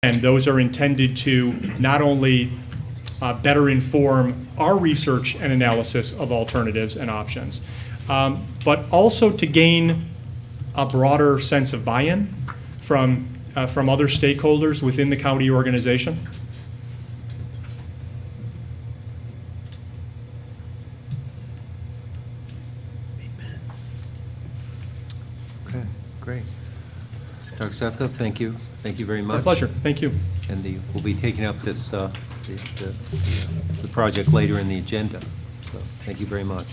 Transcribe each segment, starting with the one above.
And those are intended to not only better inform our research and analysis of alternatives and options, but also to gain a broader sense of buy-in from other stakeholders within the county organization. Okay, great. Dr. Sefko, thank you. Thank you very much. My pleasure. Thank you. And we'll be taking up this the project later in the agenda. So thank you very much.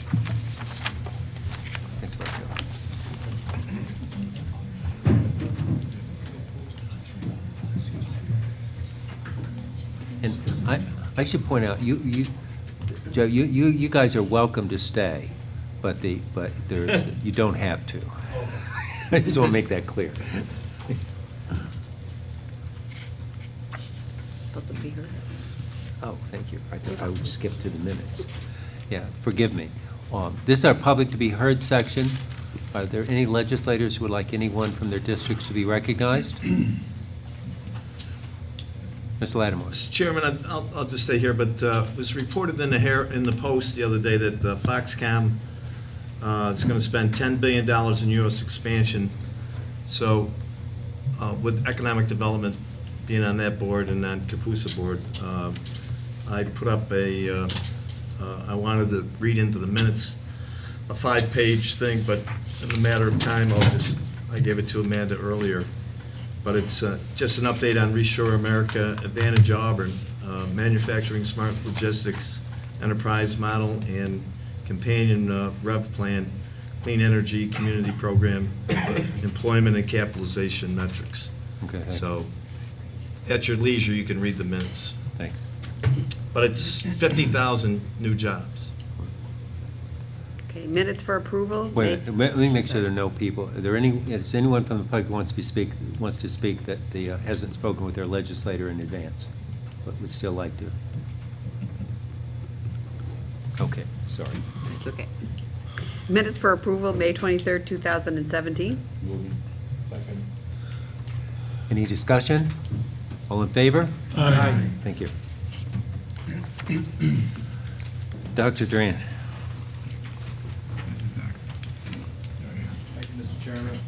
Thanks, Dr. And I should point out, Joe, you guys are welcome to stay, but you don't have to. I just want to make that clear. Oh, thank you. I thought I would skip to the minutes. Yeah, forgive me. This is our public to be heard section. Are there any legislators who would like anyone from their districts to be recognized? Mr. Lattimore. Mr. Chairman, I'll just stay here, but it was reported in the Post the other day that Foxconn is going to spend $10 billion in U.S. expansion. So with economic development being on that board and on Capusa board, I put up I wanted to read into the minutes a 5-page thing, but in a matter of time, I gave it to Amanda earlier. But it's just an update on Reshore America, Advantage Auburn, Manufacturing Smart Logistics, Enterprise Model, and Companion Rev Plan, Clean Energy Community Program, Employment and Capitalization Metrics. Okay. So at your leisure, you can read the minutes. Thanks. But it's 50,000 new jobs. Okay, minutes for approval. Wait, let me make sure there are no people. Is anyone from the public who wants to speak that hasn't spoken with their legislator in advance, but would still like to? Okay, sorry. It's okay. Minutes for approval, May 23rd, 2017. Second. Any discussion? All in favor? Aye. Thank you. Dr. Duran. Thank you, Mr. Chairman.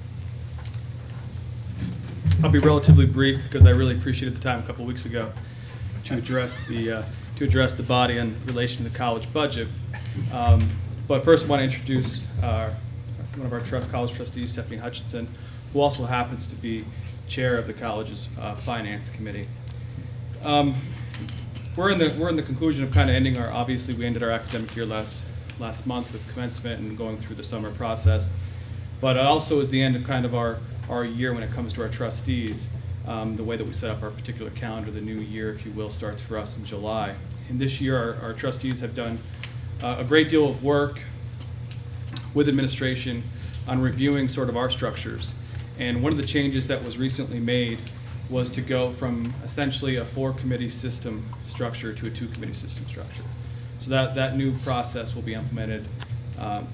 I'll be relatively brief because I really appreciated the time a couple of weeks ago to address the body in relation to the college budget. But first, I want to introduce one of our college trustees, Stephanie Hutchinson, who also happens to be chair of the college's finance committee. We're in the conclusion of kind of ending obviously we ended our academic year last month with commencement and going through the summer process. But it also is the end of kind of our year when it comes to our trustees. The way that we set up our particular calendar, the new year, if you will, starts for us in July. And this year, our trustees have done a great deal of work with administration on reviewing sort of our structures. And one of the changes that was recently made was to go from essentially a 4-committee system structure to a 2-committee system structure. So that new process will be implemented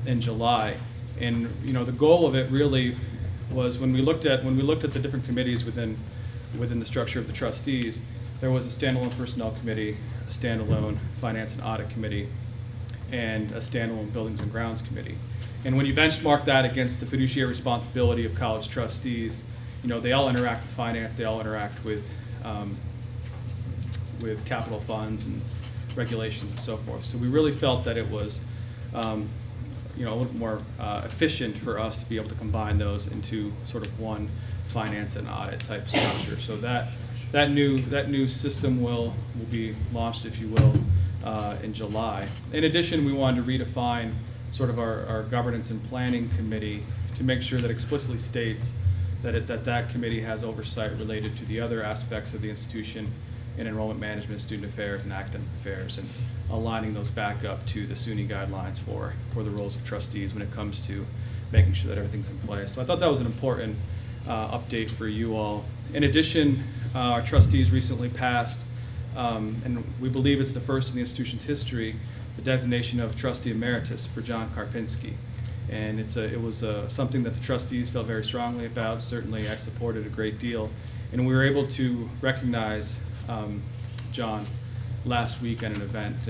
in July. And the goal of it really was when we looked at the different committees within the structure of the trustees, there was a standalone personnel committee, a standalone finance and audit committee, and a standalone buildings and grounds committee. And when you benchmark that against the fiduciary responsibility of college trustees, they all interact with finance, they all interact with capital funds and regulations and so forth. So we really felt that it was a little more efficient for us to be able to combine those into sort of one finance and audit type structure. So that new system will be launched, if you will, in July. In addition, we wanted to redefine sort of our governance and planning committee to make sure that explicitly states that committee has oversight related to the other aspects of the institution in enrollment management, student affairs, and academic affairs, and aligning those back up to the SUNY guidelines for the roles of trustees when it comes to making sure that everything's in place. So I thought that was an important update for you all. In addition, our trustees recently passed, and we believe it's the first in the institution's history, the designation of trustee emeritus for John Karpinski. And it was something that the trustees felt very strongly about. Certainly I supported a great deal. And we were able to recognize John last week at an event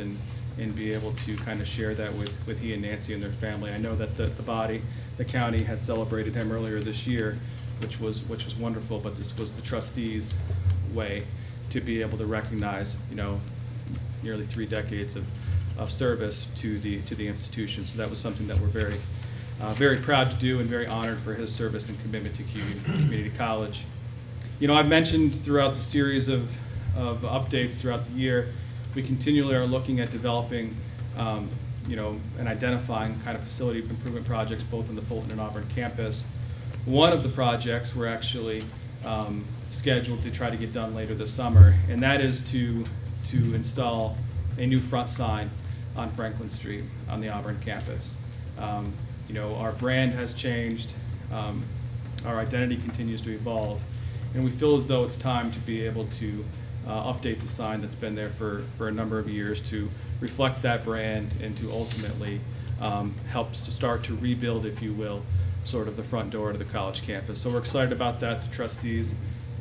and be able to kind of share that with he and Nancy and their family. I know that the county had celebrated him earlier this year, which was wonderful, but this was the trustees' way to be able to recognize, nearly 3 decades of service to the institution. So that was something that we're very proud to do and very honored for his service and commitment to Cayuga Community College. I've mentioned throughout the series of updates throughout the year, we continually are looking at developing, and identifying kind of facility improvement projects both on the Fulton and Auburn campus. One of the projects we're actually scheduled to try to get done later this summer, and that is to install a new front sign on Franklin Street on the Auburn campus. Our brand has changed, our identity continues to evolve, and we feel as though it's time to be able to update the sign that's been there for a number of years to reflect that brand and to ultimately help start to rebuild, if you will, sort of the front door to the college campus. So we're excited about that. The trustees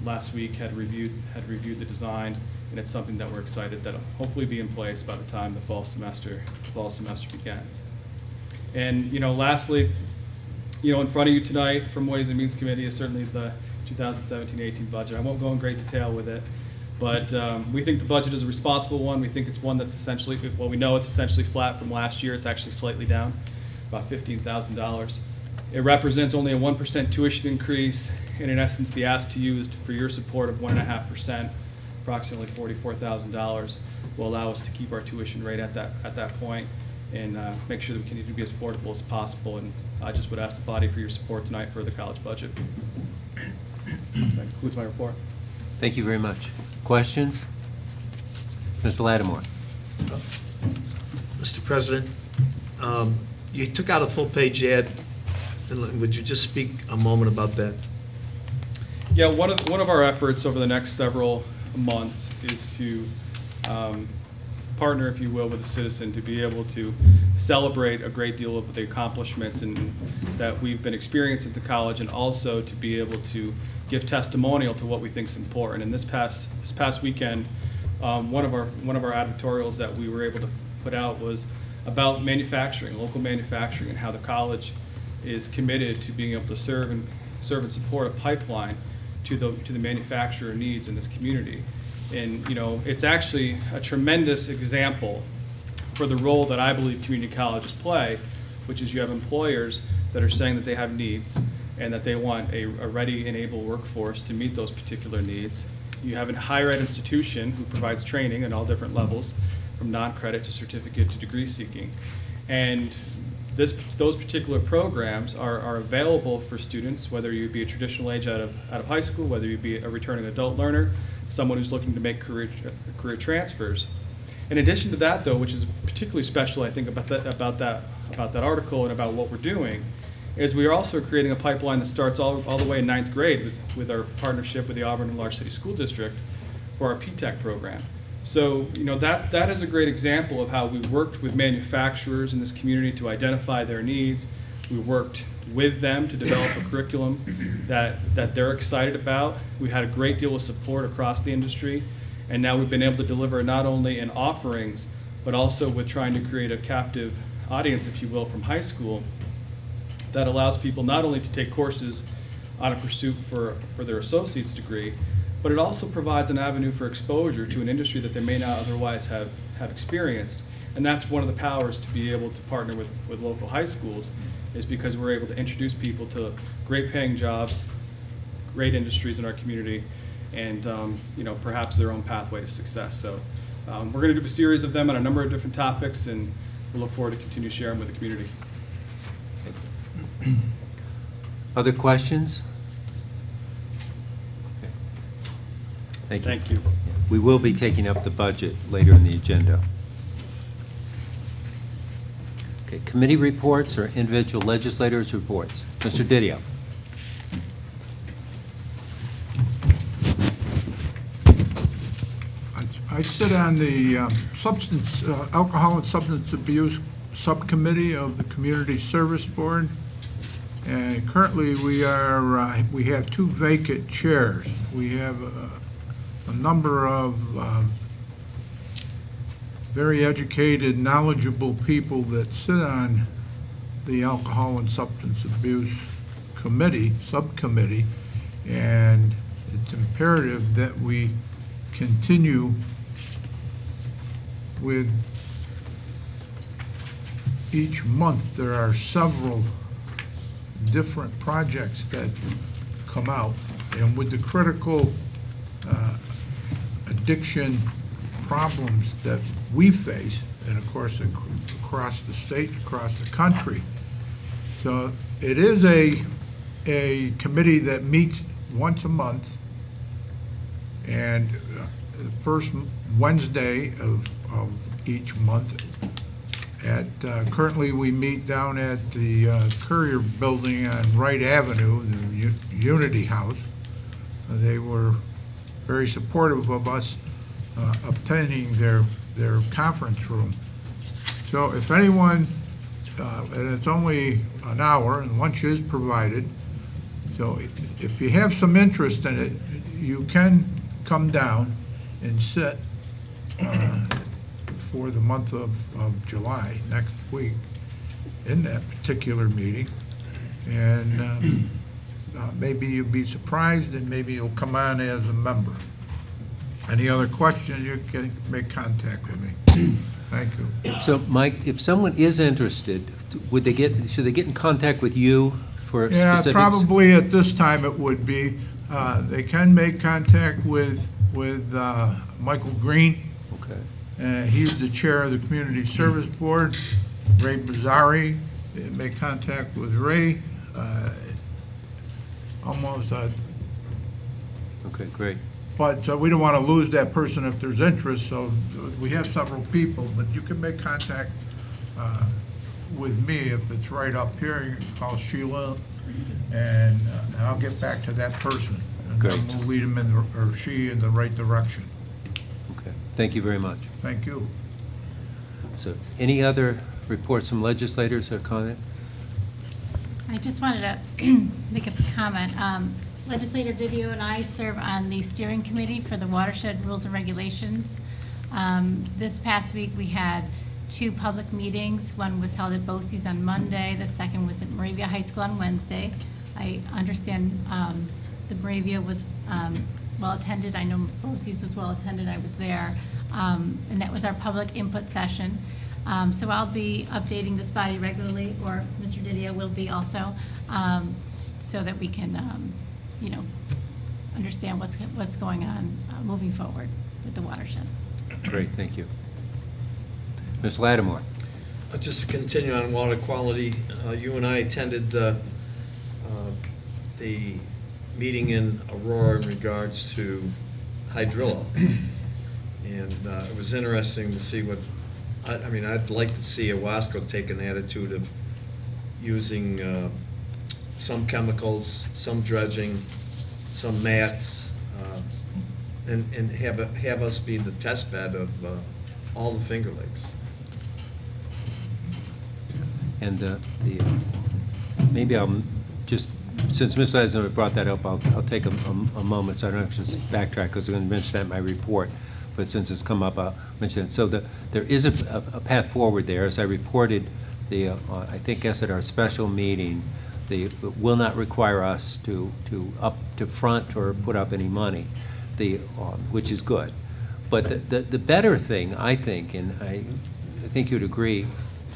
last week had reviewed the design, and it's something that we're excited that'll hopefully be in place by the time the fall semester begins. And lastly, in front of you tonight from Ways and Means Committee is certainly the 2017-18 budget. I won't go in great detail with it, but we think the budget is a responsible one. We think it's one that's essentially, well, we know it's essentially flat from last year. It's actually slightly down, about $15,000. It represents only a 1% tuition increase, and in essence, the ask to you is for your support of 1.5%, approximately $44,000, will allow us to keep our tuition rate at that point and make sure that we continue to be as affordable as possible. And I just would ask the body for your support tonight for the college budget. That concludes my report. Thank you very much. Questions? Mr. Lattimore. Mr. President, you took out a full-page ad. Would you just speak a moment about that? Yeah, one of our efforts over the next several months is to partner, if you will, with a citizen to be able to celebrate a great deal of the accomplishments that we've been experiencing at the college, and also to be able to give testimonial to what we think is important. And this past weekend, one of our editorials that we were able to put out was about manufacturing, local manufacturing, and how the college is committed to being able to serve and support a pipeline to the manufacturer needs in this community. And it's actually a tremendous example for the role that I believe community colleges play, which is you have employers that are saying that they have needs and that they want a ready and able workforce to meet those particular needs. You have a higher ed institution who provides training at all different levels, from non-credit to certificate to degree seeking. And those particular programs are available for students, whether you be a traditional age out of high school, whether you be a returning adult learner, someone who's looking to make career transfers. In addition to that, though, which is particularly special, I think, about that article and about what we're doing, is we are also creating a pipeline that starts all the way in 9th grade with our partnership with the Auburn and Large City School District for our P-TECH program. So, that is a great example of how we worked with manufacturers in this community to identify their needs. We worked with them to develop a curriculum that they're excited about. We had a great deal of support across the industry, and now we've been able to deliver not only in offerings, but also with trying to create a captive audience, if you will, from high school that allows people not only to take courses on a pursuit for their associate's degree, but it also provides an avenue for exposure to an industry that they may not otherwise have experienced. And that's one of the powers to be able to partner with local high schools, is because we're able to introduce people to great paying jobs, great industries in our community, and perhaps their own pathway to success. So we're going to do a series of them on a number of different topics, and we look forward to continue sharing with the community. Other questions? Okay. Thank you. Thank you. We will be taking up the budget later in the agenda. Okay, committee reports or individual legislators' reports. Mr. Didio. I sit on the Alcohol and Substance Abuse Subcommittee of the Community Service Board. And currently, we have 2 vacant chairs. We have a number of very educated, knowledgeable people that sit on the Alcohol and Substance Abuse Subcommittee, and it's imperative that we continue with each month. There are several different projects that come out, and with the critical addiction problems that we face, and of course across the state, across the country. So it is a committee that meets once a month, and the first Wednesday of each month. Currently, we meet down at the Courier Building on Wright Avenue, the Unity House. They were very supportive of us obtaining their conference room. So if anyone, and it's only an hour, and lunch is provided, so if you have some interest in it, you can come down and sit for the month of July, next week, in that particular meeting. And maybe you'll be surprised, and maybe you'll come on as a member. Any other questions, you can make contact with me. Thank you. So, Mike, if someone is interested, should they get in contact with you for Yeah, specifics? probably at this time it would be. They can make contact with Michael Green. Okay. He's the chair of the Community Service Board. Ray Bazzari, make contact with Ray. Okay, great. But we don't want to lose that person if there's interest, so we have several people, but you can make contact with me if it's right up here. You can call Sheila, and I'll get back to that person. And then Great. we'll lead him or she in the right direction. Okay, thank you very much. Thank you. So, any other reports from legislators or comment? I just wanted to make a comment. Legislator Didio and I serve on the steering committee for the watershed rules and regulations. This past week, we had 2 public meetings. One was held at BOCES on Monday. The second was at Moravia High School on Wednesday. I understand the Moravia was well-attended. I know BOCES was well-attended. I was there. And that was our public input session. So I'll be updating this body regularly, or Mr. Didio will be also, so that we can, understand what's going on moving forward with the watershed. Great, thank you. Ms. Lattimore? Just to continue on water quality, you and I attended the meeting in Aurora in regards to hydrilla. And it was interesting to see what, I'd like to see Owasco take an attitude of using some chemicals, some dredging, some mats, and have us be the test bed of all the Finger Lakes. And maybe I'll just, since Ms. Eisner brought that up, I'll take a moment, so I don't have to backtrack, because I'm going to mention that in my report. But since it's come up, I'll mention it. So there is a path forward there. As I reported, I think at our special meeting, it will not require us to front or put up any money, which is good. But the better thing, I think, and I think you'd agree,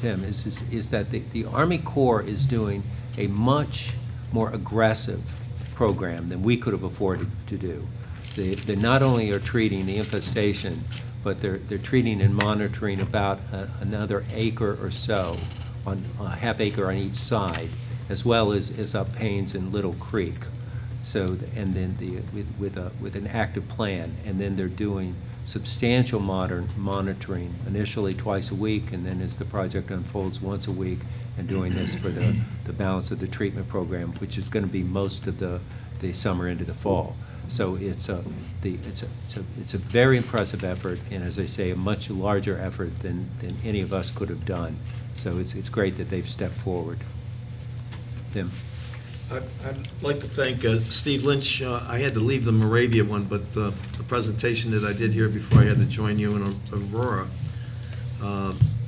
Tim, is that the Army Corps is doing a much more aggressive program than we could have afforded to do. They not only are treating the infestation, but they're treating and monitoring about another acre or so, on a half acre on each side, as well as up Paynes and Little Creek. So, and then with an active plan, and then they're doing substantial monitoring, initially twice a week, and then as the project unfolds, once a week, and doing this for the balance of the treatment program, which is going to be most of the summer into the fall. So it's a very impressive effort, and as I say, a much larger effort than any of us could have done. So it's great that they've stepped forward. Tim? I'd like to thank Steve Lynch. I had to leave the Moravia one, but the presentation that I did here before I had to join you in Aurora,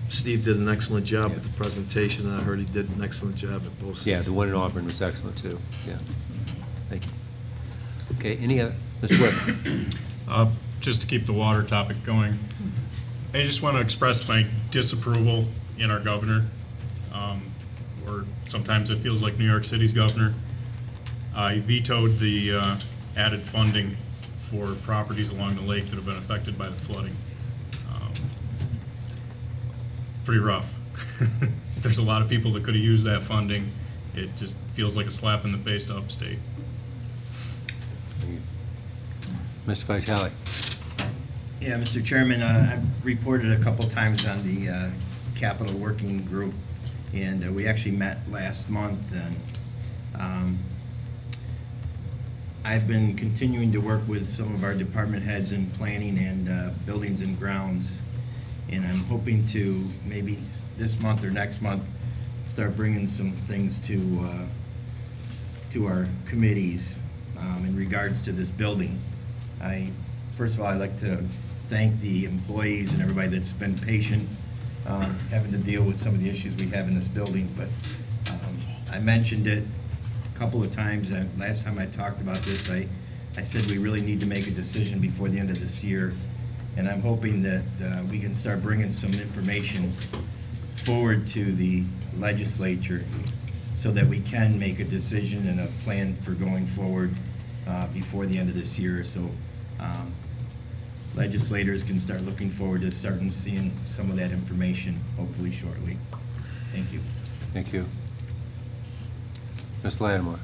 Steve did an excellent job with the presentation, and I heard he did an excellent job at both. Yeah, the one in Auburn was excellent, too. Yeah. Thank you. Okay, any other, Ms. Whitman? Just to keep the water topic going, I just want to express my disapproval in our governor. Or sometimes it feels like New York City's governor. I vetoed the added funding for properties along the lake that have been affected by the flooding. Pretty rough. There's a lot of people that could have used that funding. It just feels like a slap in the face to upstate. Mr. Vitale? Yeah, Mr. Chairman, I've reported a couple times on the Capital Working Group, and we actually met last month, and I've been continuing to work with some of our department heads in planning and buildings and grounds, and I'm hoping to maybe this month or next month start bringing some things to our committees in regards to this building. First of all, I'd like to thank the employees and everybody that's been patient having to deal with some of the issues we have in this building, but I mentioned it a couple of times, and last time I talked about this, I said we really need to make a decision before the end of this year, and I'm hoping that we can start bringing some information forward to the legislature so that we can make a decision and a plan for going forward before the end of this year, so legislators can start looking forward to starting seeing some of that information, hopefully shortly. Thank you. Thank you. Ms. Lattimore?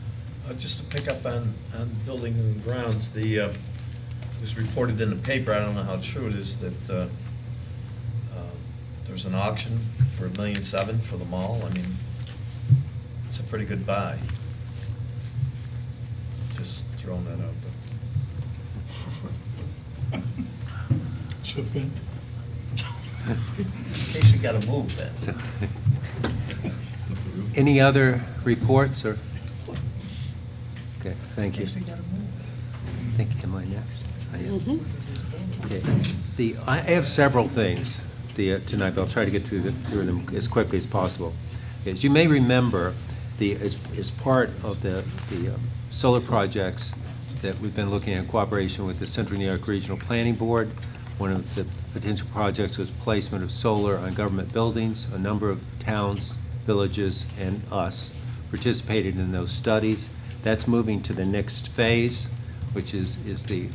Just to pick up on building and grounds, it was reported in the paper, I don't know how true it is, that there's an auction for $1.7 million for the mall. I mean, it's a pretty good buy. Just throwing that out there. Chip in. In case we gotta move then. Any other reports, or? Okay, thank you. we gotta move. Thank you. Am I next? I am. Okay. I have several things tonight, but I'll try to get through them as quickly as possible. As you may remember, as part of the solar projects that we've been looking at in cooperation with the Central New York Regional Planning Board, one of the potential projects was placement of solar on government buildings. A number of towns, villages, and us participated in those studies. That's moving to the next phase, which is the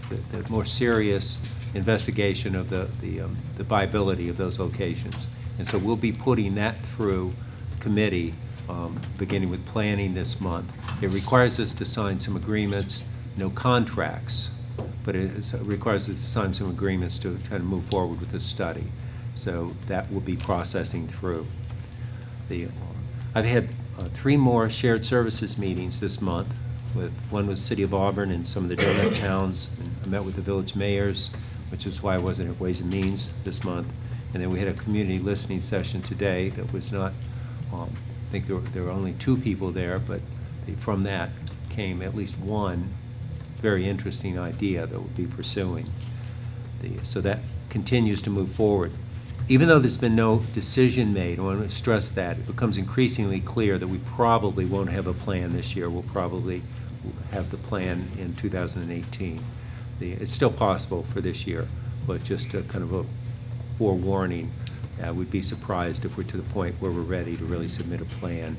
more serious investigation of the viability of those locations. And so we'll be putting that through committee, beginning with planning this month. It requires us to sign some agreements, no contracts, but it requires us to sign some agreements to kind of move forward with the study. So that will be processing through. I've had 3 more shared services meetings this month. One with the City of Auburn and some of the donor towns. And I met with the village mayors, which is why I wasn't at Ways and Means this month. And then we had a community listening session today that was not, I think there were only 2 people there, but from that came at least one very interesting idea that we'll be pursuing. So that continues to move forward. Even though there's been no decision made, I want to stress that, it becomes increasingly clear that we probably won't have a plan this year. We'll probably have the plan in 2018. It's still possible for this year, but just a kind of a forewarning, we'd be surprised if we're to the point where we're ready to really submit a plan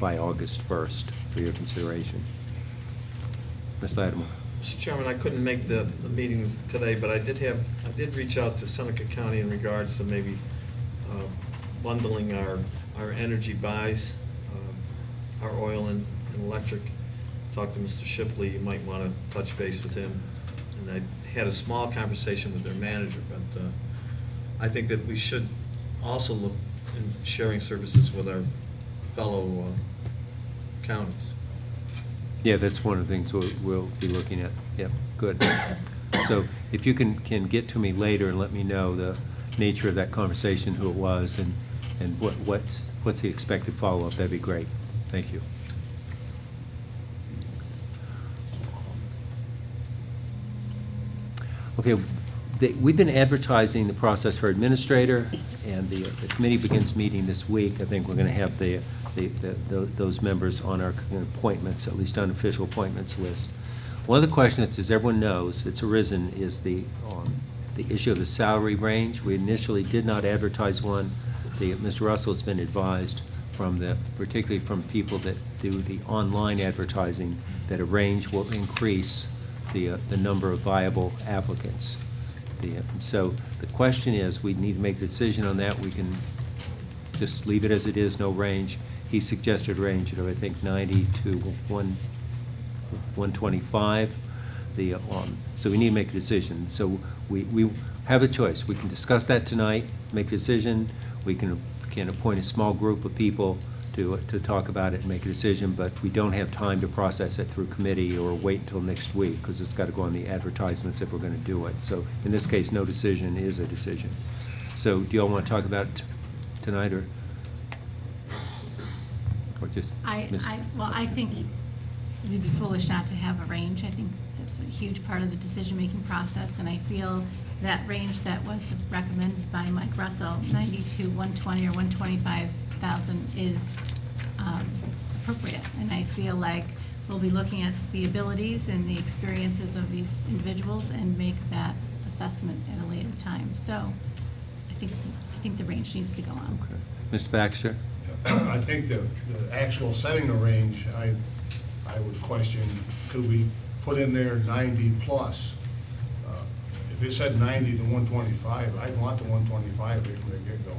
by August 1st for your consideration. Ms. Lattimore. Mr. Chairman, I couldn't make the meeting today, but I did reach out to Seneca County in regards to maybe bundling our energy buys, our oil and electric. Talked to Mr. Shipley, you might want to touch base with him. And I had a small conversation with their manager, but I think that we should also look in sharing services with our fellow counties. Yeah, that's one of the things we'll be looking at. Yep, good. So if you can get to me later and let me know the nature of that conversation, who it was, and what's the expected follow-up, that'd be great. Thank you. Okay, we've been advertising the process for administrator, and the committee begins meeting this week. I think we're going to have those members on our appointments, at least unofficial appointments list. One of the questions, as everyone knows, that's arisen is the issue of the salary range. We initially did not advertise one. Mr. Russell has been advised particularly from people that do the online advertising, that a range will increase the number of viable applicants. So the question is, we need to make a decision on that. We can just leave it as it is, no range. He suggested a range of, I think, 90 to 125. So we need to make a decision. So we have a choice. We can discuss that tonight, make a decision. We can appoint a small group of people to talk about it and make a decision, but we don't have time to process it through committee or wait until next week, because it's got to go on the advertisements if we're going to do it. So in this case, no decision is a decision. So do you all want to talk about it tonight, or just? Well, I think we'd be foolish not to have a range. I think that's a huge part of the decision-making process, and I feel that range that was recommended by Mike Russell, 90 to 120 or 125,000, is appropriate. And I feel like we'll be looking at the abilities and the experiences of these individuals and make that assessment at a later time. So I think the range needs to go on. Okay. Mr. Baxter? I think the actual setting the range, I would question, could we put in there 90 plus? If it said 90 to 125, I'd want the 125 right from the get-go.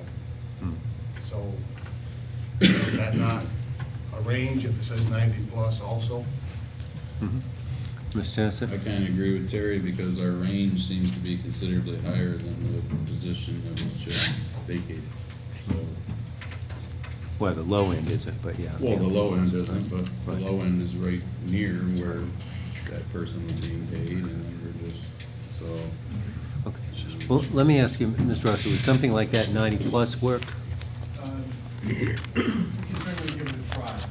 So is that not a range if it says 90 plus also? Ms. Tennyson? I kind of agree with Terry, because our range seems to be considerably higher than the position that was just vacated. So, Well, the low end isn't, but yeah. well, the low end isn't, but the Right. low end is right near where that person was being paid, and then we're just, so. Okay. Well, let me ask you, Mr. Russell, would something like that 90 plus work? Certainly give it a try. The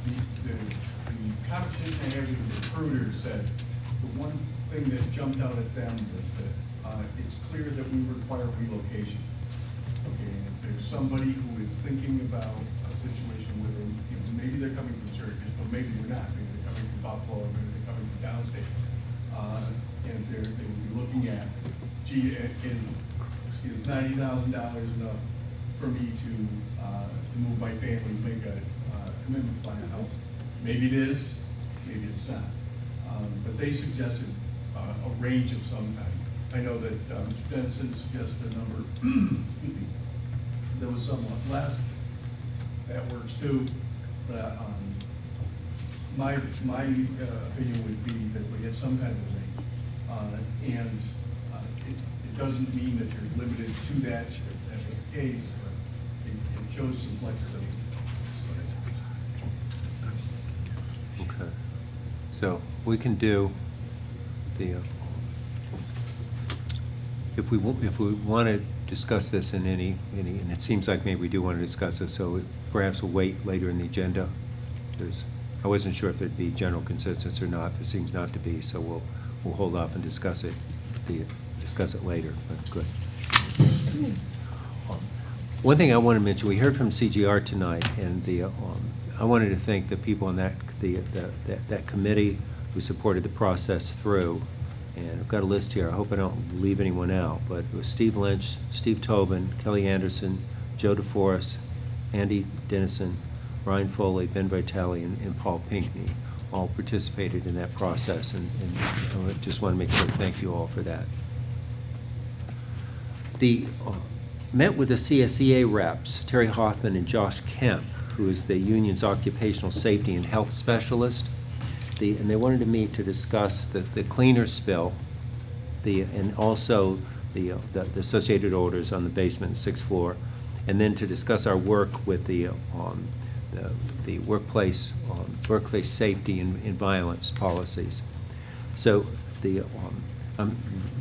conversation I had with the recruiters said the one thing that jumped out at them was that it's clear that we require relocation. Okay, and if there's somebody who is thinking about a situation where they, maybe they're coming from Syracuse, but maybe they're not. Maybe they're coming from Buffalo, or maybe they're coming from downstate. And they would be looking at, gee, is $90,000 enough for me to move my family, make a commitment to buy a house? Maybe it is, maybe it's not. But they suggested a range of some kind. I know that Mr. Dennison suggested a number, excuse me, that was somewhat less. That works too. But my opinion would be that we get some kind of a range. And it doesn't mean that you're limited to that if that was the case, but it shows some flexibility. Okay. So we can do the, if we want to discuss this in any, and it seems like maybe we do want to discuss it, so perhaps we'll wait later in the agenda. I wasn't sure if there'd be general consensus or not. There seems not to be, so we'll hold off and discuss it later. But good. One thing I want to mention, we heard from CGR tonight, and I wanted to thank the people on that committee who supported the process through. And I've got a list here. I hope I don't leave anyone out, but it was Steve Lynch, Steve Tobin, Kelly Anderson, Joe DeForest, Andy Dennison, Ryan Foley, Ben Vitale, and Paul Pinkney all participated in that process, and I just want to make sure to thank you all for that. Met with the CSEA reps, Terry Hoffman and Josh Kemp, who is the union's occupational safety and health specialist. And they wanted to meet to discuss the cleaner spill, and also the associated odors on the basement and sixth floor, and then to discuss our work with the workplace safety and violence policies. So I'm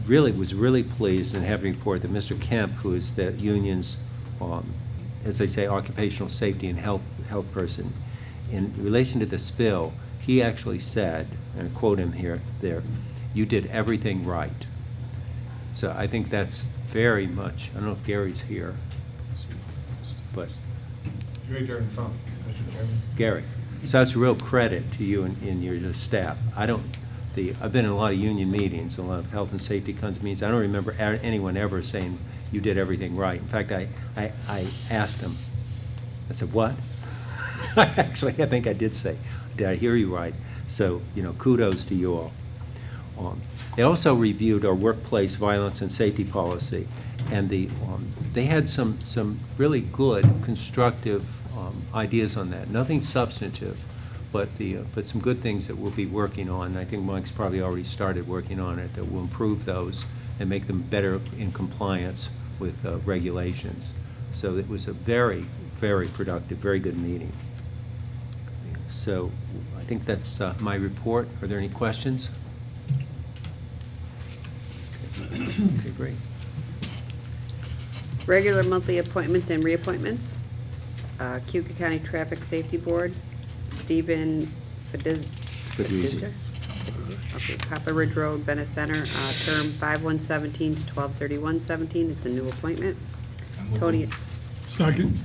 really pleased and happy to report that Mr. Kemp, who is the union's, as they say, occupational safety and health person, in relation to the spill, he actually said, and I quote him there, "You did everything right." So I think that's very much, I don't know if Gary's here, but You're right there in front, Mr. Chairman. Gary. So that's a real credit to you and your staff. I've been in a lot of union meetings, a lot of health and safety kinds of meetings. I don't remember anyone ever saying you did everything right. In fact, I asked them, I said, what? Actually, I think I did say, did I hear you right? So, kudos to you all. They also reviewed our workplace violence and safety policy, and they had some really good, constructive ideas on that. Nothing substantive, but some good things that we'll be working on. I think Mike's probably already started working on it, that will improve those and make them better in compliance with regulations. So it was a very, very productive, very good meeting. So I think that's my report. Are there any questions? Okay, great. Regular monthly appointments and reappointments. Cayuga County Traffic Safety Board, Stephen Fedrizzi. Okay, Copper Ridge Road, Venice Center, term 5/1/17 to 12/31/17. It's a new appointment. Tony. Second.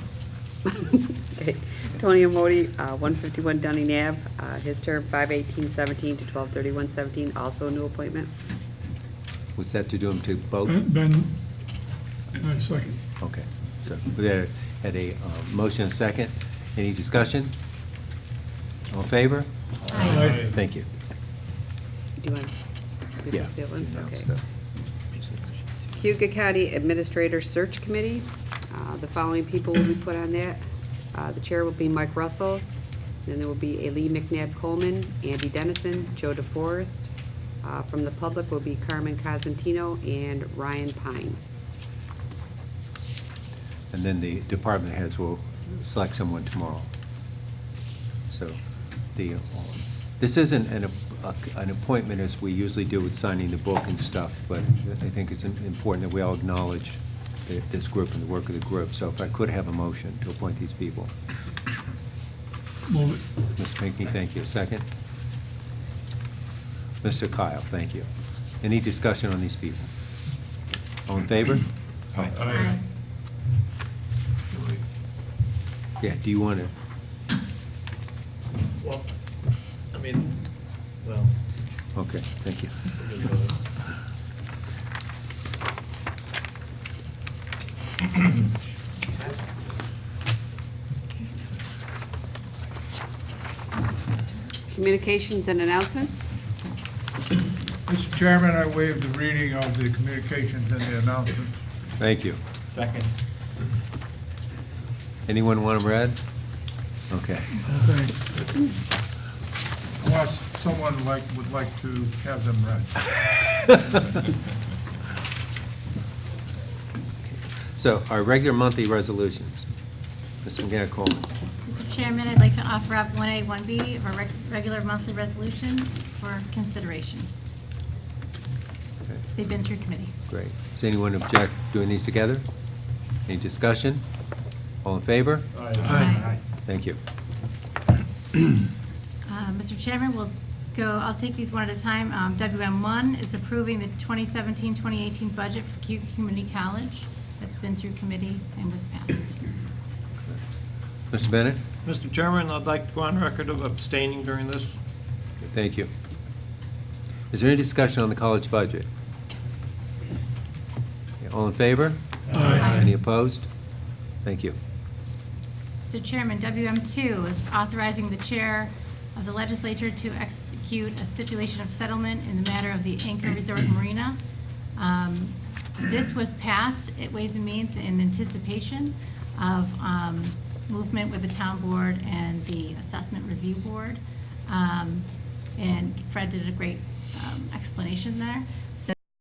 Okay. Tony Amodi, 151 Dunning Ave, his term 5/18/17 to 12/31/17, also a new appointment. Was that to do them to both? Ben, and I second. Okay, so we had a motion and a second. Any discussion? All in favor? Aye. Thank you. Do you want to do Yeah. those other ones? No, Okay. so- Cayuga County Administrator Search Committee, the following people will be put on that. The chair will be Mike Russell, then there will be Lee McNabb Coleman, Andy Dennison, Joe DeForest. From the public will be Carmen Cosentino and Ryan Pine. And then the department heads will select someone tomorrow. So this isn't an appointment as we usually do with signing the book and stuff, but I think it's important that we all acknowledge this group and the work of the group. So if I could have a motion to appoint these people. Move it. Mr. Pinckney, thank you. Second? Mr. Kyle, thank you. Any discussion on these people? All in favor? Aye. Yeah, do you want to? Well, I mean, well. Okay, thank you. Communications and announcements? Mr. Chairman, I waive the reading of the communications and the announcements. Thank you. Second. Anyone want them read? Okay. Unless someone would like to have them read. So our regular monthly resolutions. Mr. McGann Coleman. Mr. Chairman, I'd like to offer up 1A, 1B of our regular monthly resolutions for consideration. Okay, They've been through committee. great. Does anyone object doing these together? Any discussion? All in favor? Aye. Thank you. Mr. Chairman, I'll take these one at a time. WM1 is approving the 2017-2018 budget for Cayuga Community College. That's been through committee and was passed. Mr. Bennett? Mr. Chairman, I'd like to go on record of abstaining during this. Thank you. Is there any discussion on the college budget? Okay, all in favor? Aye. Any opposed? Thank you. Mr. Chairman, WM2 is authorizing the chair of the legislature to execute a stipulation of settlement in the matter of the Anchor Resort Marina. This was passed at Ways and Means in anticipation of movement with the town board and the assessment review board. And Fred did a great explanation there. So